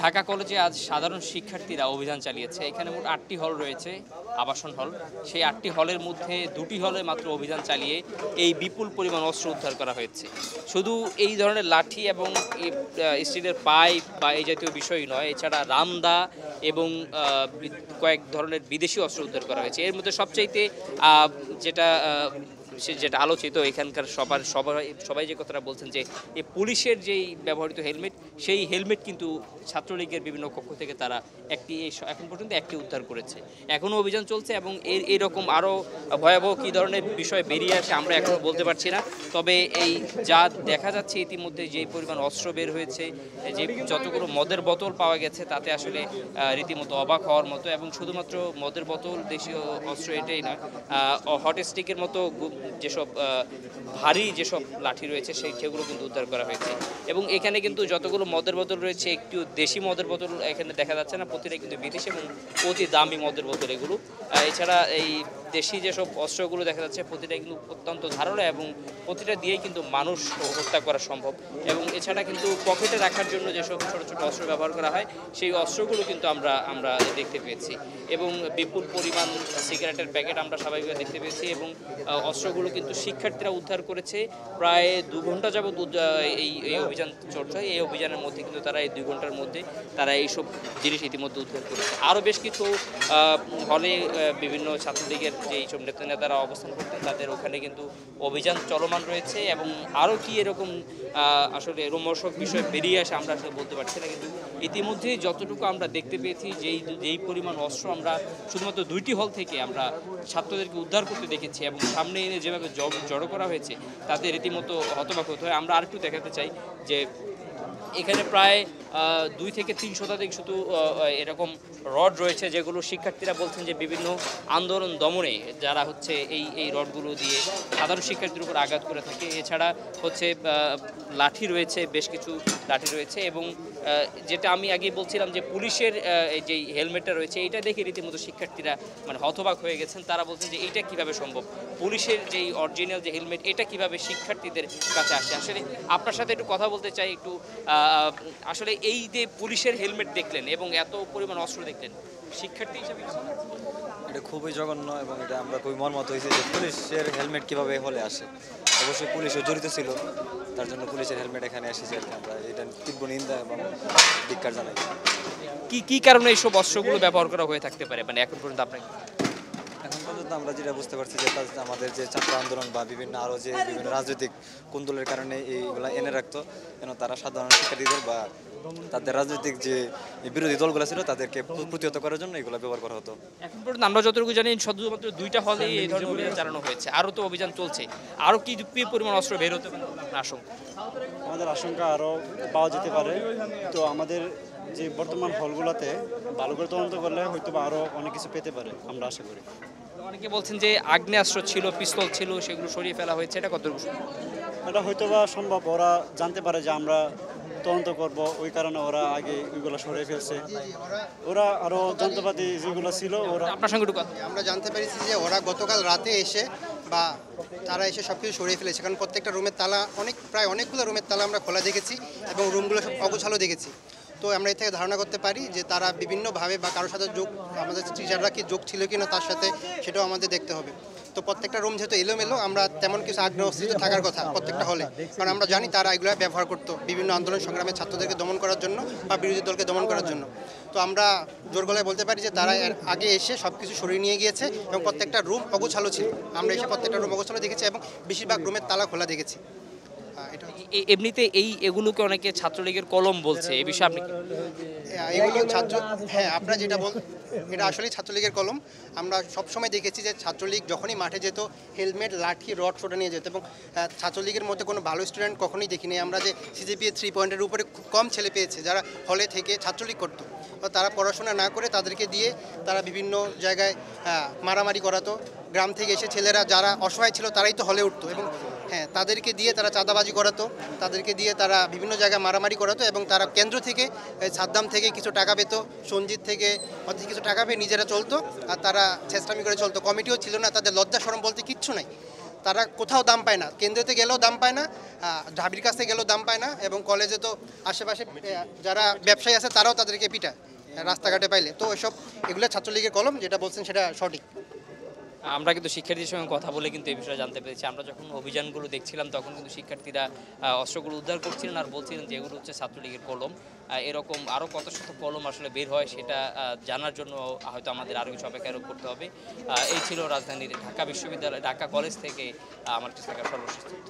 ঢাকা কলেজে আজ সাধারণ শিক্ষার্থীরা অভিযান চালিয়েছে। এখানে মোট ৮টি হল রয়েছে, আবাসন হল। সেই ৮টি হলের মধ্যে ২টি হলে মাত্র অভিযান চালিয়ে এই বিপুল পরিমাণ অস্ত্র উদ্ধার করা হয়েছে। শুধু এই ধরনের লাঠি এবং স্টিলের পাইপ বা এই জাতীয় বিষয়ই নয়, এছাড়া রামদা এবং কয়েক ধরনের বিদেশি অস্ত্র উদ্ধার করা হয়েছে। এর মধ্যে সবচাইতে যেটা যেটা আলোচিত এখানকার সবাই যে কথাটা বলছেন যে এই পুলিশের যেই ব্যবহৃত হেলমেট, সেই হেলমেট কিন্তু ছাত্রলীগের বিভিন্ন কক্ষ থেকে তারা এখন পর্যন্ত একটি উদ্ধার করেছে। এখনও অভিযান চলছে এবং এরকম আরও ভয়াবহ কী ধরনের বিষয় বেরিয়ে আসে আমরা এখনও বলতে পারছি না। তবে এই যা দেখা যাচ্ছে ইতিমধ্যে যেই পরিমাণ অস্ত্র বের হয়েছে, যে যতগুলো মদের বোতল পাওয়া গেছে, তাতে আসলে রীতিমতো অবাক হওয়ার মতো। এবং শুধুমাত্র মদের বোতল, দেশীয় অস্ত্র এটাই নয়, হট স্টিকের মতো যেসব ভারী যেসব লাঠি রয়েছে সেগুলো কিন্তু উদ্ধার করা হয়েছে। এবং এখানে কিন্তু যতগুলো মদের বোতল রয়েছে, একটু দেশি মদের বোতল এখানে দেখা যাচ্ছে না, প্রতিটা কিন্তু বিদেশি এবং অতি দামি মদের বোতল এগুলো। এছাড়া এই দেশি যেসব অস্ত্রগুলো দেখা যাচ্ছে প্রতিটা কিন্তু অত্যন্ত ধারালো এবং প্রতিটা দিয়েই কিন্তু মানুষ হত্যা করা সম্ভব। এবং এছাড়া কিন্তু পকেটে রাখার জন্য যেসব ছোট ছোট অস্ত্র ব্যবহার করা হয়, সেই অস্ত্রগুলো কিন্তু আমরা দেখতে পেয়েছি। এবং বিপুল পরিমাণ সিগারেটের প্যাকেট আমরা স্বাভাবিকভাবে দেখতে পেয়েছি। এবং অস্ত্রগুলো কিন্তু শিক্ষার্থীরা উদ্ধার করেছে। প্রায় ২ ঘন্টা যাবৎ এই অভিযান চলছে। এই অভিযানের মধ্যে কিন্তু তারা এই ২ ঘন্টার মধ্যে তারা এইসব জিনিস ইতিমধ্যে উদ্ধার করেছে। আরও বেশ কিছু হলে বিভিন্ন ছাত্রলীগের যে এইসব নেতারা অবস্থান করতেন, তাদের ওখানে কিন্তু অভিযান চলমান রয়েছে। এবং আরও কি এরকম আসলে রোমহর্ষক বিষয় বেরিয়ে আসে আমরা আসলে বলতে পারছি না। কিন্তু ইতিমধ্যেই যতটুকু আমরা দেখতে পেয়েছি, যেই পরিমাণ অস্ত্র আমরা শুধুমাত্র ২টি হল থেকে আমরা ছাত্রদেরকে উদ্ধার করতে দেখেছি এবং সামনে এনে যেভাবে জড়ো করা হয়েছে, তাতে রীতিমতো হতবাক হতে হয়। আমরা আরেকটু দেখাতে চাই যে এখানে প্রায় ২ থেকে ৩ শতাধিক শুধু এরকম রড রয়েছে, যেগুলো শিক্ষার্থীরা বলছেন যে বিভিন্ন আন্দোলন দমনে যারা হচ্ছে এই রডগুলো দিয়ে সাধারণ শিক্ষার্থীর উপর আঘাত করে থাকে। এছাড়া হচ্ছে লাঠি রয়েছে, বেশ কিছু লাঠি রয়েছে। এবং যেটা আমি আগেই বলছিলাম যে পুলিশের যেই হেলমেটটা রয়েছে, এইটা দেখে রীতিমতো শিক্ষার্থীরা মানে হতবাক হয়ে গেছেন। তারা বলছেন যে এইটা কিভাবে সম্ভব, পুলিশের যেই অরিজিনাল যে হেলমেট, এটা কিভাবে শিক্ষার্থীদের কাছে আসে। আসলে আপনার সাথে একটু কথা বলতে চাই একটু। আসলে এই যে পুলিশের হেলমেট দেখলেন এবং এত পরিমাণ অস্ত্র দেখলেন, শিক্ষার্থী হিসেবে এটা খুবই জঘন্য এবং এটা আমরা খুবই মর্মাহত হয়েছি যে পুলিশের হেলমেট কীভাবে হলে আসে। অবশ্যই পুলিশও জড়িত ছিল, তার জন্য পুলিশের হেলমেট এখানে এসেছে আর কি। আমরা এটা তীব্র নিন্দা এবং ধিক্কার জানাই। কি কারণে এইসব অস্ত্রগুলো ব্যবহার করা হয়ে থাকতে পারে, মানে এখন পর্যন্ত আপনাকে? এখন পর্যন্ত আমরা যেটা বুঝতে পারছি যে আমাদের যে ছাত্র আন্দোলন বা আরও যে বিভিন্ন রাজনৈতিক কুন্দলের কারণে এইগুলা এনে রাখতো, যেন তারা সাধারণ শিক্ষার্থীদের বা তাদের রাজনৈতিক যে বিরোধী দলগুলো ছিল তাদেরকে প্রতিহত করার জন্য এগুলো ব্যবহার করা হতো। এখন পর্যন্ত আমরা যতটুকু জানি শুধুমাত্র 2টা হলেই এই ধরনের অভিযান চালানো হয়েছে। আরও তো অভিযান চলছে। আরও কি পরিমাণ অস্ত্র বের হতে পারে আপনার আশঙ্কা? আমাদের আশঙ্কা আরও পাওয়া যেতে পারে। তো আমাদের যে বর্তমান হলগুলোতে ভালো করে তদন্ত করলে হয়তো বা আরও অনেক কিছু পেতে পারে, আমরা আশা করি। অনেকে বলছেন যে আগ্নেয়াস্ত্র ছিল, পিস্তল ছিল, সেগুলো সরিয়ে ফেলা হয়েছে, এটা কতটুকু? এটা হয়তো বা সম্ভব, ওরা জানতে পারে যে আমরা তদন্ত করব, ওই কারণে ওরা আগে ওইগুলো সরিয়ে ফেলছে। ওরা আরও যন্ত্রপাতি যেগুলো ছিল ওরা আপনার সঙ্গে একটু কথা। আমরা জানতে পেরেছি যে ওরা গতকাল রাতে এসে বা তারা এসে সব কিছু সরিয়ে ফেলেছে, কারণ প্রত্যেকটা রুমের তালা প্রায় অনেকগুলো রুমের তালা আমরা খোলা দেখেছি এবং রুমগুলো সব অগোছালো দেখেছি। তো আমরা এর থেকে ধারণা করতে পারি যে তারা বিভিন্নভাবে বা কারোর সাথে আমাদের টিচাররা কি যোগ ছিল কিনা তার সাথে, সেটাও আমাদের দেখতে হবে। তো প্রত্যেকটা রুম যেহেতু এলোমেলো, আমরা তেমন কিছু আগ্নেয়াস্ত্র থাকার কথা প্রত্যেকটা হলে, কারণ আমরা জানি তারা এগুলো ব্যবহার করতো বিভিন্ন আন্দোলন সংগ্রামে ছাত্রদেরকে দমন করার জন্য বা বিরোধী দলকে দমন করার জন্য। তো আমরা জোর গলায় বলতে পারি যে তারা এর আগে এসে সব কিছু সরিয়ে নিয়ে গিয়েছে এবং প্রত্যেকটা রুম অগোছালো ছিল। আমরা এসে প্রত্যেকটা রুম অগোছালো দেখেছি এবং বেশিরভাগ রুমের তালা খোলা দেখেছি। এমনিতে এগুলোকে অনেকে ছাত্রলীগের কলম বলছে, এই বিষয়ে আপনি? এগুলো আপনারা যেটা এটা আসলেই ছাত্রলীগের কলম। আমরা সবসময় দেখেছি যে ছাত্রলীগ যখনই মাঠে যেত হেলমেট, লাঠি, রড ছোটা নিয়ে যেত এবং ছাত্রলীগের মধ্যে কোনো ভালো স্টুডেন্ট কখনোই দেখিনি আমরা যে সিজিপিএ 3 পয়েন্টের উপরে খুব কম ছেলে পেয়েছে যারা হলে থেকে ছাত্রলীগ করতো। তারা পড়াশোনা না করে তাদেরকে দিয়ে তারা বিভিন্ন জায়গায় মারামারি করাতো। গ্রাম থেকে এসে ছেলেরা যারা অসহায় ছিল তারাই তো হলে উঠতো এবং তাদেরকে দিয়ে তারা চাঁদাবাজি করাতো, তাদেরকে দিয়ে তারা বিভিন্ন জায়গায় মারামারি করাতো এবং তারা কেন্দ্র থেকে সাদ্দাম থেকে কিছু টাকা পেত, সঞ্জিত থেকে কিছু টাকা পেয়ে নিজেরা চলতো আর তারা চেষ্টামি করে চলতো। কমিটিও ছিল না, তাদের লজ্জা শরম বলতে কিচ্ছু নাই। তারা কোথাও দাম পায় না, কেন্দ্রেতে গেলেও দাম পায় না, ঢাবির কাছে গেলেও দাম পায় না, এবং কলেজে তো আশেপাশে যারা ব্যবসায়ী আছে তারাও তাদেরকে পিটায় রাস্তাঘাটে পাইলে। তো এসব এগুলো ছাত্রলীগের কলম, যেটা বলছেন সেটা সঠিক। আমরা কিন্তু শিক্ষার্থীদের সঙ্গে কথা বলে কিন্তু এই বিষয়ে জানতে পেরেছি। আমরা যখন অভিযানগুলো দেখছিলাম তখন কিন্তু শিক্ষার্থীরা অস্ত্রগুলো উদ্ধার করছিলেন আর বলছিলেন যে এগুলো হচ্ছে ছাত্রলীগের কলম। এরকম আরও কত শত কলম আসলে বের হয় সেটা জানার জন্য হয়তো আমাদের আরও কিছু অপেক্ষা করতে হবে। এই ছিল রাজধানীর ঢাকা বিশ্ববিদ্যালয় ঢাকা কলেজ থেকে আমার কাছে থাকা সর্বশেষ তথ্য।